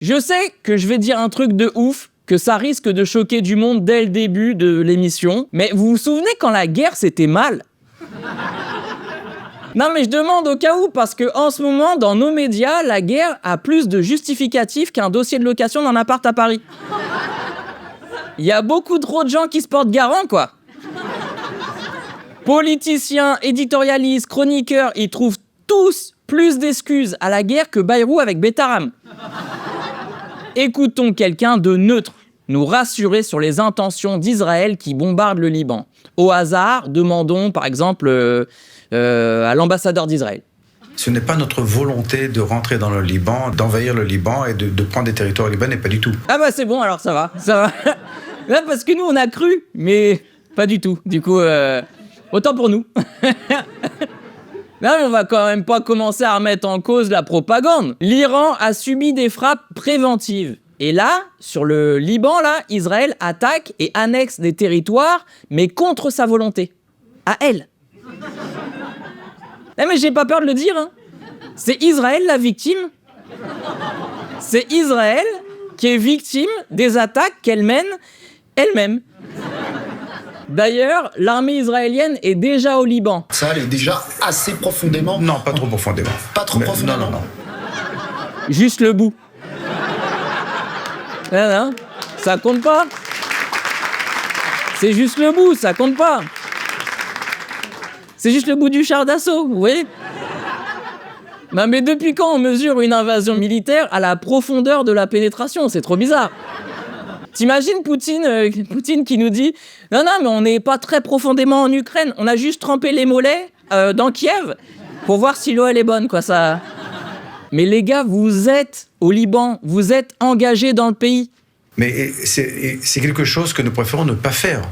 Je sais que je vais dire un truc de ouf, que ça risque de choquer du monde dès le début de l'émission, mais vous vous souvenez quand la guerre c'était mal? Non mais je demande au cas où, parce que en ce moment, dans nos médias, la guerre a plus de justificatifs qu'un dossier de location d'un appart à Paris. Il y a beaucoup trop de gens qui se portent garant, quoi. Politiciens, éditorialistes, chroniqueurs, ils trouvent tous plus d'excuses à la guerre que Bayrou avec Betaram. Écoutons quelqu'un de neutre nous rassurer sur les intentions d'Israël qui bombarde le Liban. Au hasard, demandons par exemple à l'ambassadeur d'Israël. Ce n'est pas notre volonté de rentrer dans le Liban, d'envahir le Liban et de prendre des territoires libanais, pas du tout. Ah bah c'est bon, alors ça va. Là, parce que nous on a cru, mais pas du tout. Du coup, autant pour nous. Là, on va quand même pas commencer à remettre en cause la propagande. L'Iran a subi des frappes préventives. Et là, sur le Liban, là, Israël attaque et annexe des territoires, mais contre sa volonté. À elle. Eh mais j'ai pas peur de le dire, hein. C'est Israël la victime. C'est Israël qui est victime des attaques qu'elle mène elle-même. D'ailleurs, l'armée israélienne est déjà au Liban. Ça, elle est déjà assez profondément... Non, pas trop profondément. Pas trop profondément. Non. Juste le bout. Non, ça compte pas. C'est juste le bout, ça compte pas. C'est juste le bout du char d'assaut, vous voyez? Non mais depuis quand on mesure une invasion militaire à la profondeur de la pénétration? C'est trop bizarre. T'imagines Poutine qui nous dit « Non, mais on n'est pas très profondément en Ukraine, on a juste trempé les mollets dans Kiev pour voir si l'eau elle est bonne, quoi, ça... » Mais les gars, vous êtes au Liban, vous êtes engagés dans le pays. Mais c'est quelque chose que nous préférons ne pas faire.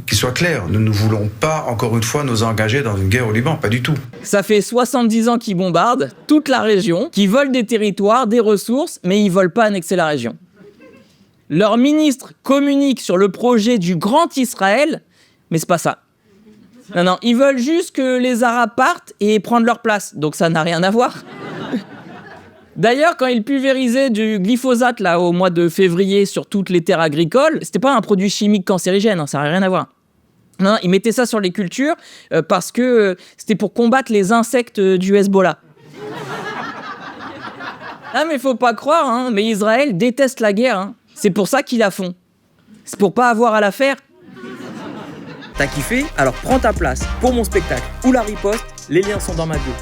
Qu'il soit clair, nous ne voulons pas, encore une fois, nous engager dans une guerre au Liban, pas du tout. Ça fait 70 ans qu'ils bombardent toute la région, qu'ils volent des territoires, des ressources, mais ils ne veulent pas annexer la région. Leur ministre communique sur le projet du Grand Israël, mais c'est pas ça. Non, ils veulent juste que les Arabes partent et prendre leur place, donc ça n'a rien à voir. D'ailleurs, quand ils pulvérisaient du glyphosate là, au mois de février sur toutes les terres agricoles, c'était pas un produit chimique cancérigène, hein, ça n'a rien à voir. Non, ils mettaient ça sur les cultures parce que c'était pour combattre les insectes du Hezbollah. Ah mais faut pas croire, hein, mais Israël déteste la guerre, hein. C'est pour ça qu'ils la font. C'est pour pas avoir à la faire. T'as kiffé? Alors prends ta place pour mon spectacle ou la riposte, les liens sont dans ma bio.